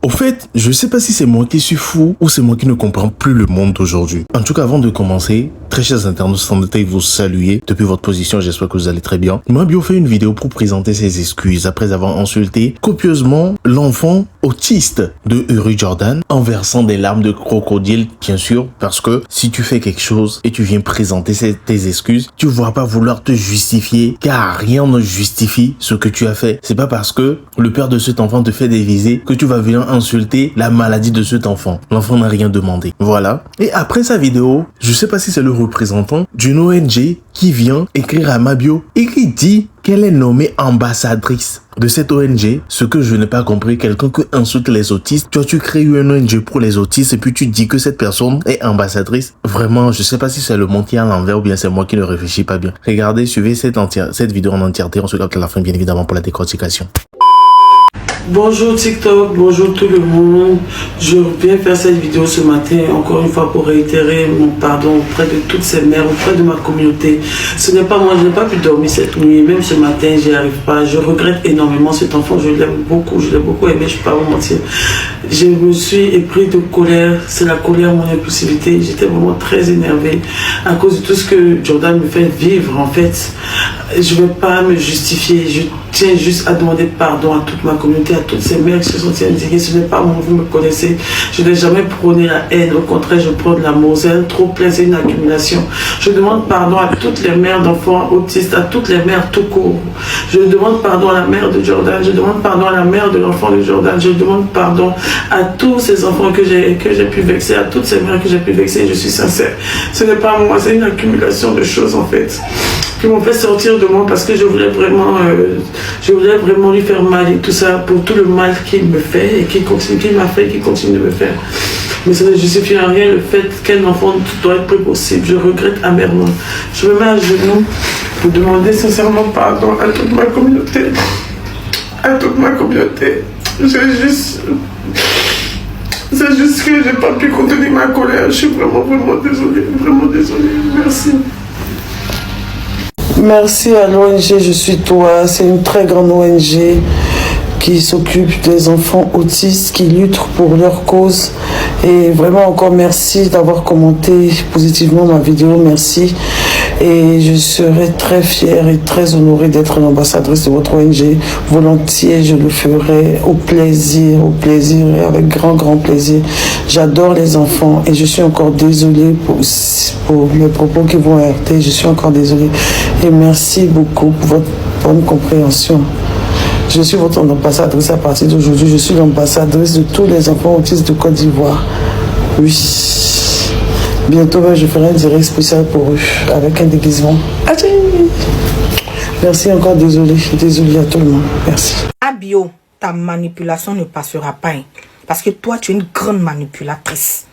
Au fait, je sais pas si c'est moi qui suis fou ou c'est moi qui ne comprends plus le monde d'aujourd'hui. En tout cas, avant de commencer, très chers internautes, sans détail vous saluer. Depuis votre position, j'espère que vous allez très bien. Mabio fait une vidéo pour présenter ses excuses après avoir insulté copieusement l'enfant autiste de Uri Jordan en versant des larmes de crocodile, bien sûr, parce que si tu fais quelque chose et tu viens présenter tes excuses, tu ne vas pas vouloir te justifier car rien ne justifie ce que tu as fait. C'est pas parce que le père de cet enfant te fait des visées que tu vas venir insulter la maladie de cet enfant. L'enfant n'a rien demandé. Voilà. Et après sa vidéo, je sais pas si c'est le représentant d'une ONG qui vient écrire à Mabio et qui dit qu'elle est nommée ambassadrice de cette ONG. Ce que je n'ai pas compris, quelqu'un qui insulte les autistes. Tu crées une ONG pour les autistes et puis tu dis que cette personne est ambassadrice. Vraiment, je sais pas si c'est le monde qui est à l'envers ou bien c'est moi qui ne réfléchis pas bien. Regardez, suivez cette vidéo en entièreté. On se capte à la fin, bien évidemment, pour la décortication. Bonjour TikTok, bonjour tout le monde. Je viens faire cette vidéo ce matin encore une fois pour réitérer mon pardon auprès de toutes ces mères, auprès de ma communauté. Ce n'est pas moi, je n'ai pas pu dormir cette nuit, même ce matin, j'y arrive pas. Je regrette énormément cet enfant, je l'aime beaucoup, je l'ai beaucoup aimé, je ne vais pas vous mentir. Je me suis épris de colère, c'est la colère, mon impulsivité. J'étais vraiment très énervée à cause de tout ce que Jordan me fait vivre en fait. Je ne vais pas me justifier, je tiens juste à demander pardon à toute ma communauté, à toutes ces mères qui se sont indignées. Ce n'est pas moi, vous me connaissez. Je n'ai jamais prôné la haine, au contraire, je prône l'amour. C'est un trop plein, c'est une accumulation. Je demande pardon à toutes les mères d'enfants autistes, à toutes les mères tout court. Je demande pardon à la mère de Jordan, je demande pardon à la mère de l'enfant de Jordan, je demande pardon à tous ces enfants que j'ai pu vexer, à toutes ces mères que j'ai pu vexer. Je suis sincère. Ce n'est pas moi, c'est une accumulation de choses en fait qui m'ont fait sortir de moi parce que je voulais vraiment lui faire mal et tout ça pour tout le mal qu'il me fait et qu'il m'a fait et qu'il continue de me faire. Mais ça ne justifie en rien le fait qu'un enfant doit être plus possible. Je regrette amèrement. Je me mets à genoux pour demander sincèrement pardon à toute ma communauté. À toute ma communauté. C'est juste que j'ai pas pu contenir ma colère. Je suis vraiment désolée. Vraiment désolée. Merci. Merci à l'ONG Je suis toi. C'est une très grande ONG qui s'occupe des enfants autistes, qui luttent pour leur cause. Et vraiment encore merci d'avoir commenté positivement ma vidéo. Merci. Et je serai très fière et très honorée d'être l'ambassadrice de votre ONG. Volontiers, je le ferai au plaisir et avec grand plaisir. J'adore les enfants et je suis encore désolée pour mes propos qui vont heurter. Je suis encore désolée. Et merci beaucoup pour votre bonne compréhension. Je suis votre ambassadrice à partir d'aujourd'hui. Je suis l'ambassadrice de tous les enfants autistes de Côte d'Ivoire. Oui. Bientôt, je ferai un direct spécial pour eux, avec un déguisement. Merci encore, désolé à tout le monde. Merci. Mabio, ta manipulation ne passera pas. Parce que toi, tu es une grande manipulatrice.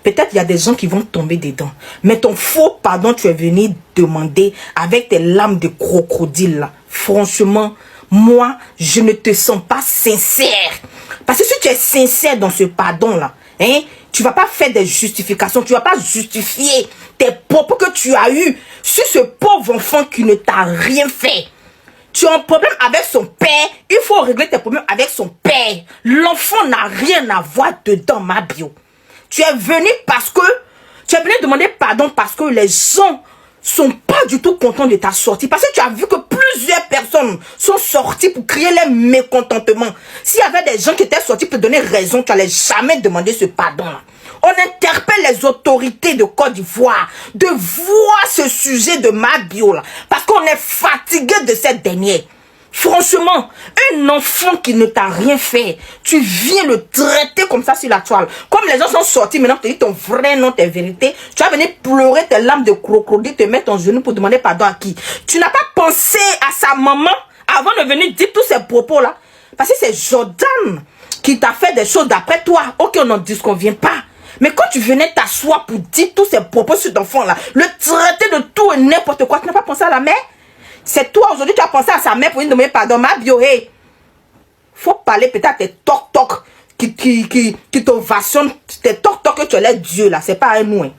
Peut-être il y a des gens qui vont tomber dedans. Mais ton faux pardon, tu es venu demander avec tes larmes de crocodile. Là. Franchement, moi, je ne te sens pas sincère. Parce que si tu es sincère dans ce pardon-là, hein, tu ne vas pas faire des justifications. Tu ne vas pas justifier tes propos que tu as eus sur ce pauvre enfant qui ne t'a rien fait. Tu as un problème avec son père. Il faut régler tes problèmes avec son père. L'enfant n'a rien à voir dedans, Mabio. Tu es venu demander pardon parce que les gens sont pas du tout contents de ta sortie. Parce que tu as vu que plusieurs personnes sont sorties pour crier leur mécontentement. S'il y avait des gens qui étaient sortis pour te donner raison, tu n'allais jamais demander ce pardon-là. On interpelle les autorités de Côte d'Ivoire de voir ce sujet de Mabio là. Parce qu'on est fatigué de cette dernière. Franchement, un enfant qui ne t'a rien fait, tu viens le traiter comme ça sur la toile. Comme les gens sont sortis, maintenant tu te dis ton vrai nom, tes vérités. Tu vas venir pleurer tes larmes de crocodile, te mettre en genou pour demander pardon à qui? Tu n'as pas pensé à sa maman avant de venir dire tous ces propos-là. Parce que c'est Jordan qui t'a fait des choses d'après toi. Ok, on n'en disconvient pas. Mais quand tu venais t'asseoir pour dire tous ces propos sur ton enfant-là, le traiter de tout et n'importe quoi, tu n'as pas pensé à la mère? C'est toi aujourd'hui tu as pensé à sa mère pour lui demander pardon. Mabio, hey, faut parler peut-être à tes toc-toc qui t'ovationnent. Tes toc-toc que tu es là, Dieu là, c'est pas un nous. Hein.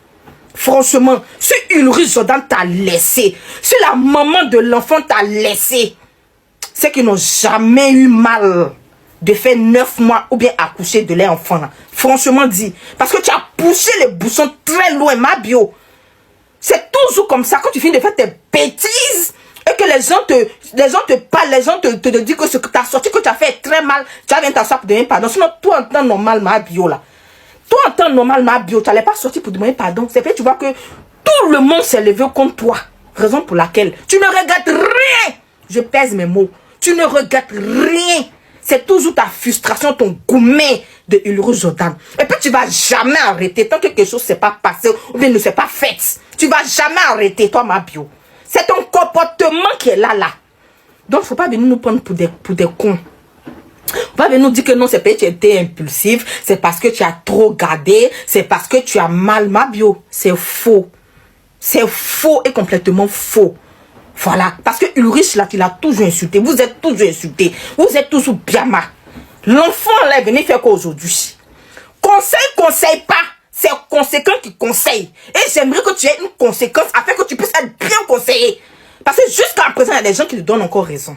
Franchement, si Uri Jordan t'a laissé, si la maman de l'enfant t'a laissé, c'est qu'ils n'ont jamais eu mal. de faire 9 mois ou bien accoucher de leur enfant là. Franchement dit. Parce que tu as poussé les bouchons très loin, ma bio. C'est toujours comme ça. Quand tu finis de faire tes bêtises et que les gens te parlent, les gens te disent que ce que tu as sorti, que tu as fait très mal, tu as bien t'asseoir pour demander pardon. Sinon, toi en temps normal, ma bio là. Toi en temps normal, ma bio, tu n'allais pas sortir pour demander pardon. C'est fait, tu vois que tout le monde s'est levé contre toi. Raison pour laquelle tu ne regrettes rien. Je pèse mes mots. Tu ne regrettes rien. C'est toujours ta frustration, ton gourmet de Ulrich Jordan. Et puis tu vas jamais arrêter tant que quelque chose ne s'est pas passé ou bien ne s'est pas fait. Tu vas jamais arrêter, toi, ma bio. C'est ton comportement qui est là. Donc, il ne faut pas venir nous prendre pour des cons. Il ne faut pas venir nous dire que non, c'est parce que tu étais impulsif, c'est parce que tu as trop gardé, c'est parce que tu as mal, ma bio. C'est faux. C'est faux et complètement faux. Voilà. Parce que Ulrich, là, tu l'as toujours insulté. Vous êtes toujours insulté. Vous êtes toujours biama. L'enfant, là, est venu faire quoi aujourd'hui? Conseille pas. C'est conséquent qui conseille. Et j'aimerais que tu aies une conséquence afin que tu puisses être bien conseillé. Parce que jusqu'à présent, il y a des gens qui te donnent encore raison.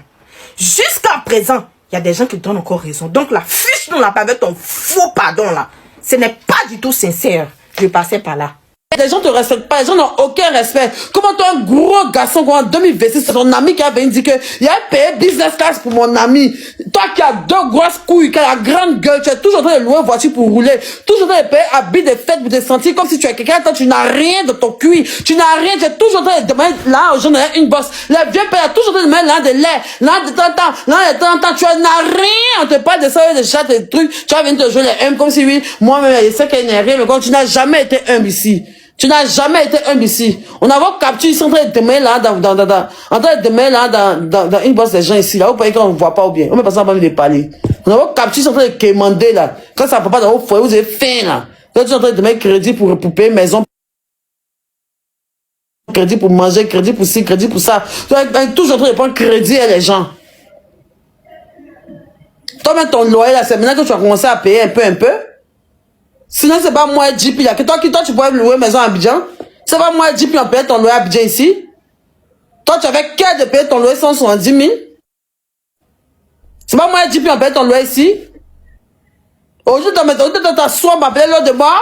Jusqu'à présent, il y a des gens qui te donnent encore raison. Donc, la fiche nous l'a pas avec ton faux pardon, là. Ce n'est pas du tout sincère. Je vais passer par là. Les gens ne te respectent pas, les gens n'ont aucun respect. Comment toi, un gros garçon, en 2026, c'est ton ami qui a venu dire que il a payé business class pour mon ami. Toi qui as 2 grosses couilles, qui as la grande gueule, tu es toujours en train de louer une voiture pour rouler, toujours en train de payer habit de fête pour te sentir comme si tu es quelqu'un. Toi, tu n'as rien dans ton cuir, tu n'as rien, tu es toujours en train de demander là aux gens une bosse. Les vieux pères, toujours en train de demander là de lait, là de temps, tu n'as rien. On te parle de ça, de chat, de trucs. Tu vas venir te jouer les humbles comme si oui, moi-même, je sais qu'il n'y a rien, mais quand tu n'as jamais été humble ici. Tu n'as jamais été humble ici. On a votre capture, ils sont en train de te mettre là, dans une bosse des gens ici, là, vous voyez qu'on ne voit pas ou bien. On ne peut pas de parler. On a votre capture, ils sont en train de quémander là. Quand ça ne peut pas dans votre foyer, vous avez faim là. Quand tu es en train de mettre crédit pour payer maison, crédit pour manger, crédit pour ci, crédit pour ça. Tu es toujours en train de prendre crédit à les gens. Toi-même, ton loyer là, c'est maintenant que tu as commencé à payer un peu. Sinon, c'est pas moi, JP, là. Que toi, tu pourrais louer maison à Abidjan. C'est pas moi, JP, on paye ton loyer à Abidjan ici. Toi, tu avais qu'à de payer ton loyer 170 000. C'est pas moi, JP, on paye ton loyer ici. Aujourd'hui, tu t'assois, m'appeler l'autre de moi.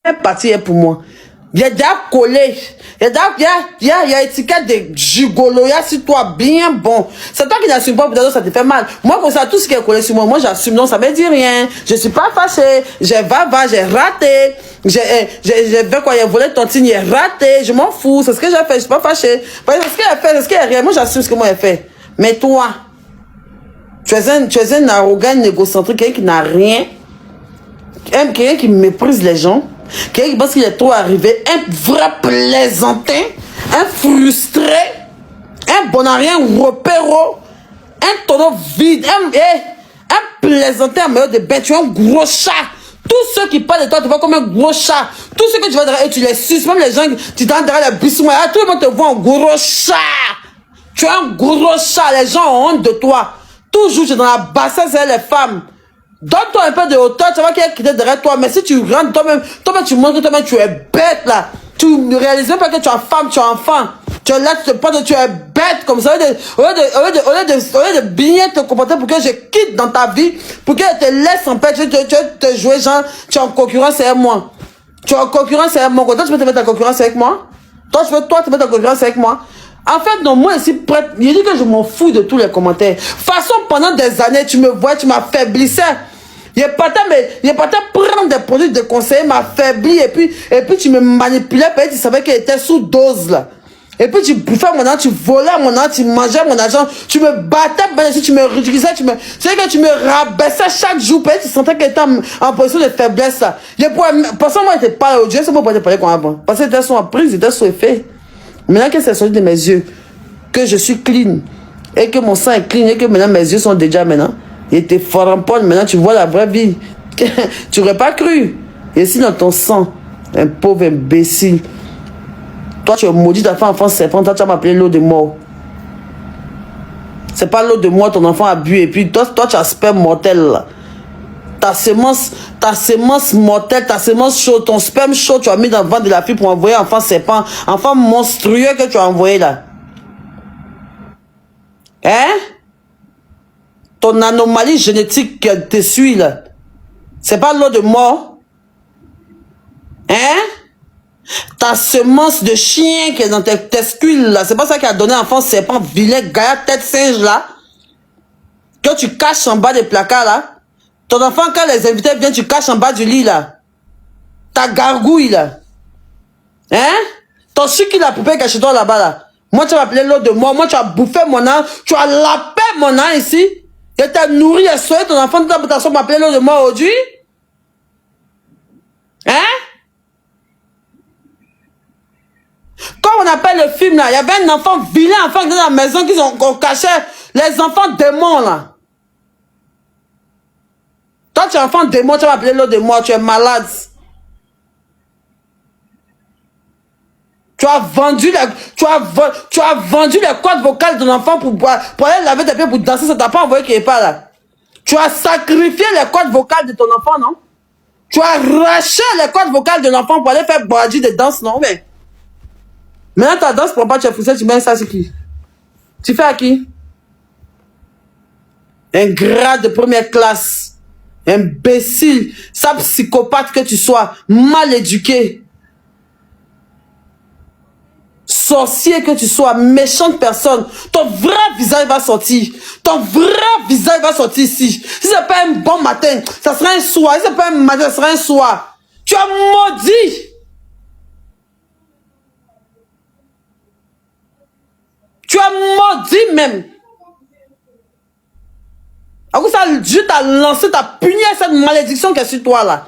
C'est parti pour moi. Il y a déjà collé. Il y a étiquette de gigoloya sur toi, bien bon. C'est toi qui n'assume pas, peut-être ça te fait mal. Moi, pour ça, tout ce qui est collé sur moi, j'assume, non, ça me dit rien. Je suis pas fâché. J'ai raté. J'ai fait quoi, j'ai volé ton signe, j'ai raté. Je m'en fous. C'est ce que j'ai fait, je suis pas fâché. C'est ce qu'il a fait, c'est ce qu'il a rien. Moi, j'assume ce que moi j'ai fait. Mais toi, tu es un arrogant, égocentrique, quelqu'un qui n'a rien. Quelqu'un qui méprise les gens. Quelqu'un qui pense qu'il est trop arrivé, un vrai plaisantin, un frustré, un bon à rien repéro, un tonneau vide, un plaisantin en meilleur de bête, tu es un gros chat. Tous ceux qui parlent de toi te voient comme un gros chat. Tous ceux que tu vas derrière, tu les suces, même les gens qui t'entendent derrière la bisou, tout le monde te voit un gros chat. Tu es un gros chat, les gens ont honte de toi. Toujours, tu es dans la bassesse, c'est les femmes. Donne-toi un peu de hauteur, tu vois qu'il y a qui est derrière toi. Mais si tu rentres toi-même tu montres que toi-même tu es bête là. Tu ne réalises même pas que tu es femme, tu es enfant. Tu es là, tu te penses que tu es bête comme ça. Au lieu de bien te comporter pour que je quitte dans ta vie, pour que je te laisse en paix, tu te jouer genre, tu es en concurrence avec moi. Tu es en concurrence avec moi. Toi, tu peux te mettre en concurrence avec moi? Toi, te mettre en concurrence avec moi? En fait, non, moi, ici, prête. Il dit que je m'en fous de tous les commentaires. De toute façon, pendant des années, tu me vois, tu m'affaiblissais. Il n'est pas temps prendre des produits de conseil, m'affaiblir, et puis tu me manipulais, parce que tu savais qu'elle était sous dose, là. Et puis tu bouffais mon argent, tu volais mon argent, tu mangeais mon argent, tu me battais, tu me ridiculisais, c'est que tu me rabaissais chaque jour, parce que tu sentais qu'elle était en position de faiblesse, là. Parce que moi, je n'étais pas là, Dieu, c'est pour pas te parler comme avant. Parce que j'étais sous emprise, j'étais sous effet. Maintenant que c'est sorti de mes yeux, que je suis clean, et que mon sang est clean, et que maintenant mes yeux sont déjà maintenant, il était fort en poil, maintenant tu vois la vraie vie. Tu n'aurais pas cru. Et si dans ton sang, un pauvre imbécile, toi tu es maudit, ta fait enfant serpent, toi tu vas m'appeler l'eau de mort. C'est pas l'eau de mort, ton enfant a bu, et puis toi tu as sperme mortel là. ta sémence mortelle, ta sémence chaude, ton sperme chaud, tu as mis dans le ventre de la fille pour envoyer enfant serpent, enfant monstrueux que tu as envoyé là. Hein? Ton anomalie génétique qui te suit là. C'est pas l'eau de mort. Hein? Ta semence de chien qui est dans tes testicules là. C'est pas ça qui a donné enfant serpent, vilain, gaillard, tête singe là. Que tu caches en bas des placards là. Ton enfant, quand les invités viennent, tu caches en bas du lit là. Ta gargouille là. Hein? Ton sucre, la poupée qui est chez toi là-bas là. Moi, tu vas appeler l'eau de mort. Moi, tu as bouffé mon âme. Tu as lapé mon âme ici. Et t'as nourri et soigné ton enfant. Tu as m'appeler l'eau de mort aujourd'hui. Hein? Quand on appelle le film là, il y avait un enfant vilain, enfant qui était dans la maison, qu'on cachait les enfants démons là. Toi, tu es enfant démon, tu vas appeler l'eau de mort, tu es malade. Tu as vendu les cordes vocales de ton enfant pour aller laver tes pieds, pour danser, ça t'a pas envoyé quelque part là. Tu as sacrifié les cordes vocales de ton enfant, non? Tu as arraché les cordes vocales de l'enfant pour aller faire body de danse, non? Mais maintenant ta danse pour pas, tu es frustré, tu mets ça sur qui? Tu fais à qui? Un grade de première classe. Imbécile, ça psychopathe que tu sois, mal éduqué, sorcier que tu sois, méchante personne, ton vrai visage va sortir. Ton vrai visage va sortir ici. Si c'est pas un bon matin, ça sera un soir. Si c'est pas un matin, ça sera un soir. Tu as maudit. Tu as maudit même. Alors ça, Dieu t'a lancé, t'a puni cette malédiction qui est sur toi là.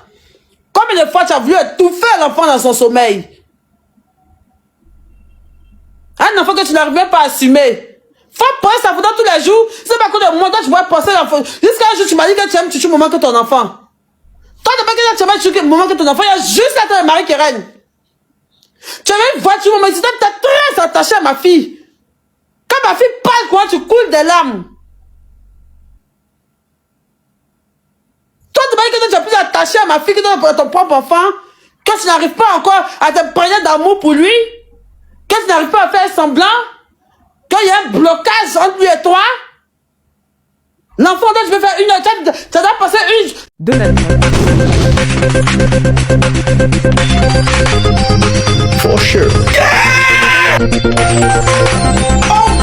Combien de fois tu as voulu étouffer l'enfant dans son sommeil? Un enfant que tu n'arrives même pas à assumer. Faut penser ça tous les jours. C'est pas que de moi, toi tu pourrais penser l'enfant. Jusqu'à un jour tu m'as dit que tu aimes tuer moment que ton enfant. Toi tu pas que tu aimes tuer moment que ton enfant. Il y a juste la mari qui règne. Tu avais une voiture, mais tu t'es très attaché à ma fille. Quand ma fille parle, quoi, tu coules des larmes. Toi, tu m'as dit que tu es plus attaché à ma fille que ton propre enfant, que tu n'arrives pas encore à te prendre d'amour pour lui, que tu n'arrives pas à faire semblant, qu'il y a un blocage entre lui et toi. L'enfant dont tu veux faire une heure, tu dois passer une... De la For sure. Yeah! Oh